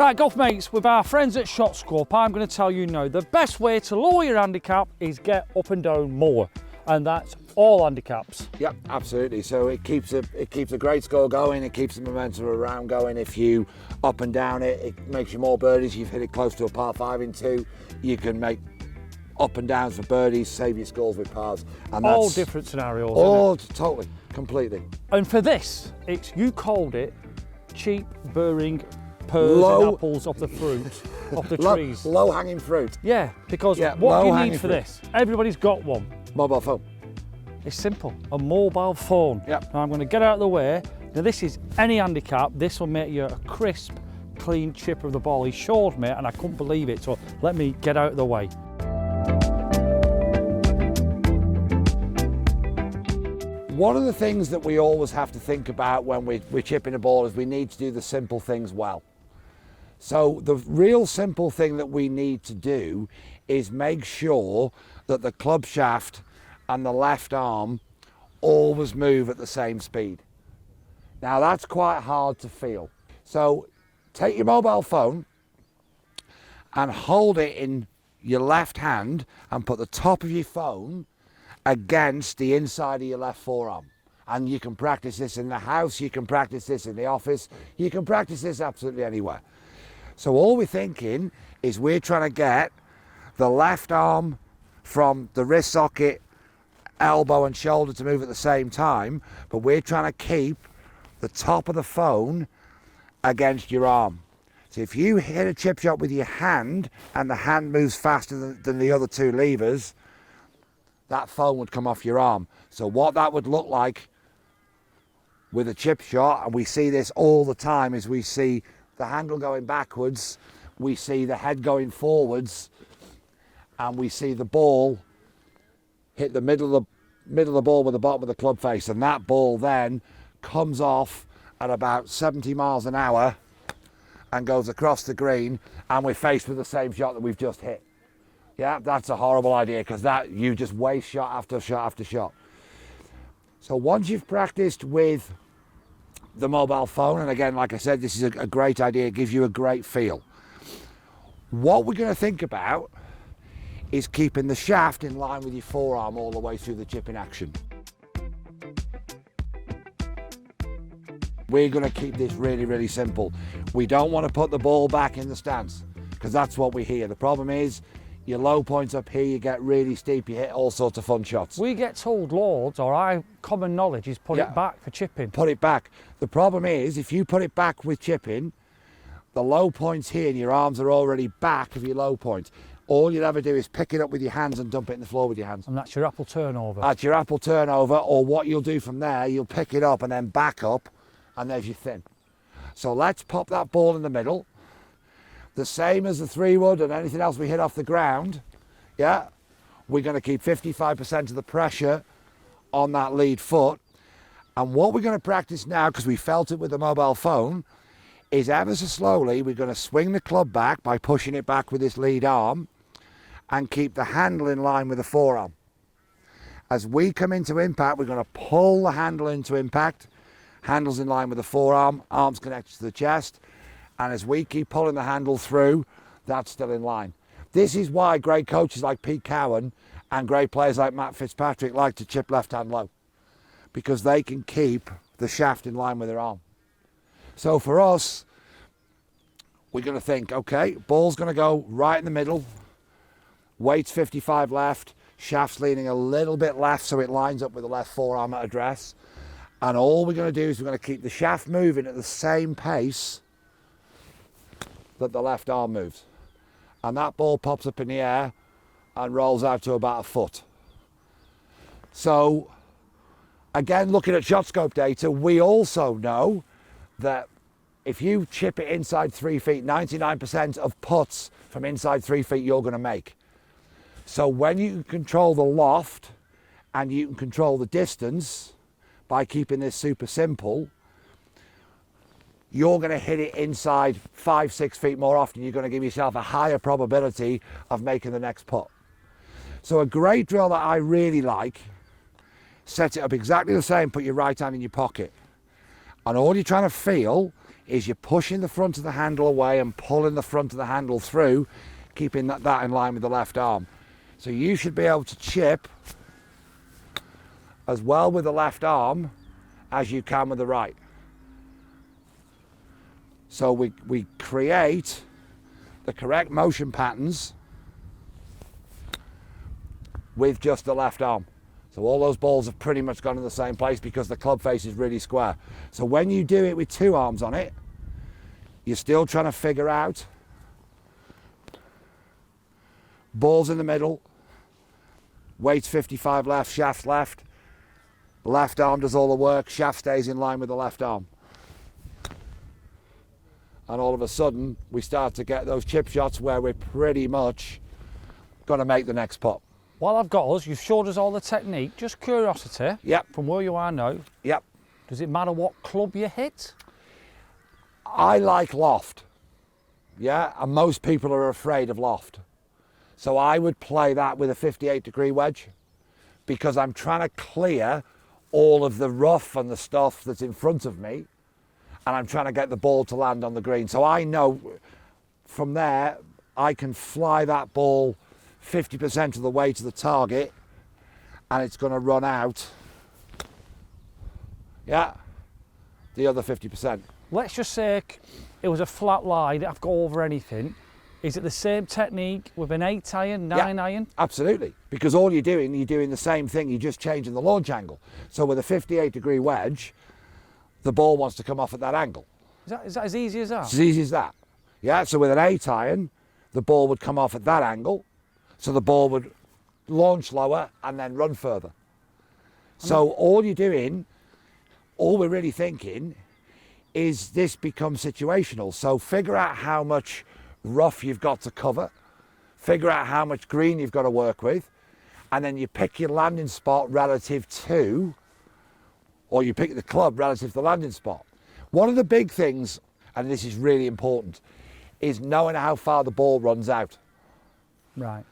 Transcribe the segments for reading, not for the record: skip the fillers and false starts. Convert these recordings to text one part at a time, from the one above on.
Right, golf mates, with our friends at Shot Scope, I'm going to tell you now, the best way to lower your handicap is get up and down more. And that's all handicaps. Yep, absolutely. So it keeps a great score going, it keeps the momentum around going. If you up and down it, it makes you more birdies. You've hit it close to a par 5 in 2. You can make up and downs for birdies, save your scores with pars. And that's all different scenarios. All totally, completely. And for this, you called it cheap, burring pears and apples off the fruit, off the trees. Low hanging fruit. Yeah, because what do you need for fruit. this? Everybody's got one. Mobile phone. It's simple, a mobile phone. Yep. Now I'm going to get out of the way. Now this is any handicap. This will make you a crisp, clean chipper of the ball. He showed me and I couldn't believe it, so let me get out of the way. One of the things that we always have to think about when we're chipping a ball is we need to do the simple things well. So the real simple thing that we need to do is make sure that the club shaft and the left arm always move at the same speed. Now that's quite hard to feel. So take your mobile phone and hold it in your left hand and put the top of your phone against the inside of your left forearm. And you can practice this in the house, you can practice this in the office, you can practice this absolutely anywhere. So all we're thinking is we're trying to get the left arm from the wrist socket, elbow and shoulder to move at the same time, but we're trying to keep the top of the phone against your arm. So if you hit a chip shot with your hand and the hand moves faster than the other two levers, that phone would come off your arm. So what that would look like with a chip shot, and we see this all the time, is we see the handle going backwards, we see the head going forwards, and we see the ball hit the middle of the ball with the bottom of the club face, and that ball then comes off at about 70 miles an hour and goes across the green, and we're faced with the same shot that we've just hit. Yeah, that's a horrible idea, because that you just waste shot after shot after shot. So once you've practiced with the mobile phone, and again, like I said, this is a great idea, it gives you a great feel. What we're going to think about is keeping the shaft in line with your forearm all the way through the chipping action. We're going to keep this really, really simple. We don't want to put the ball back in the stance, because that's what we hear. The problem is, your low points up here, you get really steep, you hit all sorts of fun shots. We get told loads, or common knowledge is put it back for chipping. Put it back. The problem is, if you put it back with chipping, the low points here and your arms are already back of your low point. All you'd ever do is pick it up with your hands and dump it in the floor with your hands. And that's your apple turnover. That's your apple turnover, or what you'll do from there, you'll pick it up and then back up, and there's your thin. So let's pop that ball in the middle. The same as the 3-wood and anything else we hit off the ground, yeah? We're going to keep 55% of the pressure on that lead foot. And what we're going to practice now, because we felt it with the mobile phone, is ever so slowly, we're going to swing the club back by pushing it back with this lead arm and keep the handle in line with the forearm. As we come into impact, we're going to pull the handle into impact, handle's in line with the forearm, arms connected to the chest, and as we keep pulling the handle through, that's still in line. This is why great coaches like Pete Cowan and great players like Matt Fitzpatrick like to chip left hand low, because they can keep the shaft in line with their arm. So for us, we're going to think, okay, ball's going to go right in the middle, weight's 55 left, shaft's leaning a little bit left so it lines up with the left forearm at address. And all we're going to do is we're going to keep the shaft moving at the same pace that the left arm moves. And that ball pops up in the air and rolls out to about a foot. So, again, looking at shot scope data, we also know that if you chip it inside 3 feet, 99% of putts from inside 3 feet you're going to make. So when you can control the loft and you can control the distance by keeping this super simple, you're going to hit it inside 5-6 feet more often. You're going to give yourself a higher probability of making the next putt. So a great drill that I really like, set it up exactly the same, put your right hand in your pocket. And all you're trying to feel is you're pushing the front of the handle away and pulling the front of the handle through, keeping that in line with the left arm. So you should be able to chip as well with the left arm as you can with the right. So we create the correct motion patterns with just the left arm. So all those balls have pretty much gone in the same place because the club face is really square. So when you do it with two arms on it, you're still trying to figure out balls in the middle, weights 55 left, shaft left, left arm does all the work, shaft stays in line with the left arm. And all of a sudden, we start to get those chip shots where we're pretty much going to make the next putt. While I've got us, you've showed us all the technique. Just curiosity, Yep. from where you are now, Yep. does it matter what club you hit? I like loft, yeah, and most people are afraid of loft. So I would play that with a 58-degree wedge because I'm trying to clear all of the rough and the stuff that's in front of me, and I'm trying to get the ball to land on the green. So I know from there I can fly that ball 50% of the way to the target, and it's going to run out, yeah, the other 50%. Let's just say it was a flat lie, that I've got over anything. Is it the same technique with an 8 iron, 9 iron? Absolutely, because all you're doing the same thing, you're just changing the launch angle. So with a 58-degree wedge, the ball wants to come off at that angle. Is that as easy as that? It's as easy as that. Yeah, so with an 8 iron, the ball would come off at that angle, so the ball would launch lower and then run further. So all we're really thinking is this becomes situational. So figure out how much rough you've got to cover, figure out how much green you've got to work with, and then you pick your landing spot relative to, or you pick the club relative to the landing spot. One of the big things, and this is really important, is knowing how far the ball runs out. Right.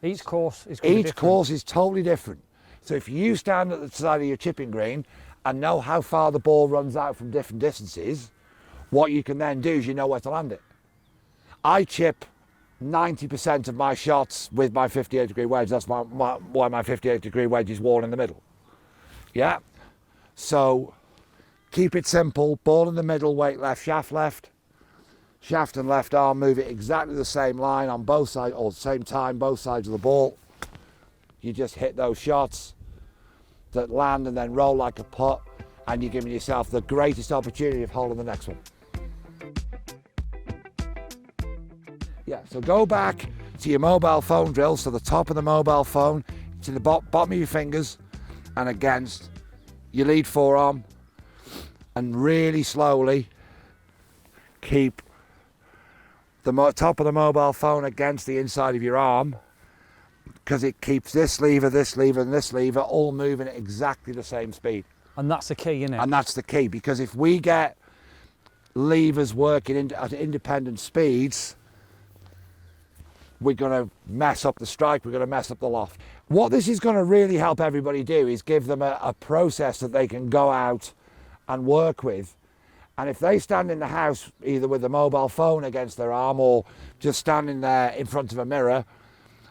Each course is going to be different. Each course is totally different. So if you stand at the side of your chipping green and know how far the ball runs out from different distances, what you can then do is you know where to land it. I chip 90% of my shots with my 58-degree wedge. That's why my 58-degree wedge is worn in the middle. Yeah? So keep it simple. Ball in the middle, weight left, shaft and left arm, move it exactly the same line on both sides, or same time, both sides of the ball. You just hit those shots that land and then roll like a putt, and you're giving yourself the greatest opportunity of holding the next one. Yeah, so go back to your mobile phone drill, so the top of the mobile phone, to the bottom of your fingers, and against your lead forearm, and really slowly keep the top of the mobile phone against the inside of your arm, because it keeps this lever, and this lever all moving at exactly the same speed. And that's the key, isn't it? And that's the key, because if we get levers working at independent speeds, we're going to mess up the strike, we're going to mess up the loft. What this is going to really help everybody do is give them a process that they can go out and work with. And if they stand in the house either with a mobile phone against their arm or just standing there in front of a mirror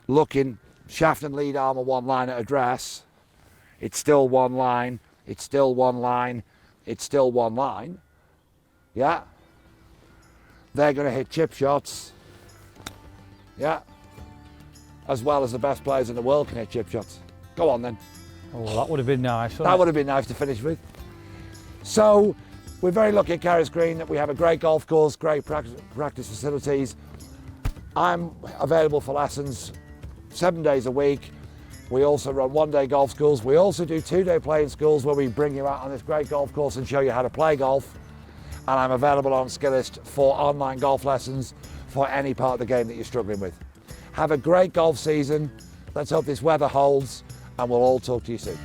looking shaft and lead arm are one line at address, it's still one line, it's still one line, it's still one line, yeah, they're going to hit chip shots, yeah, as well as the best players in the world can hit chip shots. Go on then. Oh, that would have been nice. That would have been nice to finish with. So we're very lucky at Carers Green that we have a great golf course, great practice facilities. I'm available for lessons 7 days a week. We also run one-day golf schools. We also do two-day playing schools where we bring you out on this great golf course and show you how to play golf. And I'm available on Skillist for online golf lessons for any part of the game that you're struggling with. Have a great golf season. Let's hope this weather holds, and we'll all talk to you soon.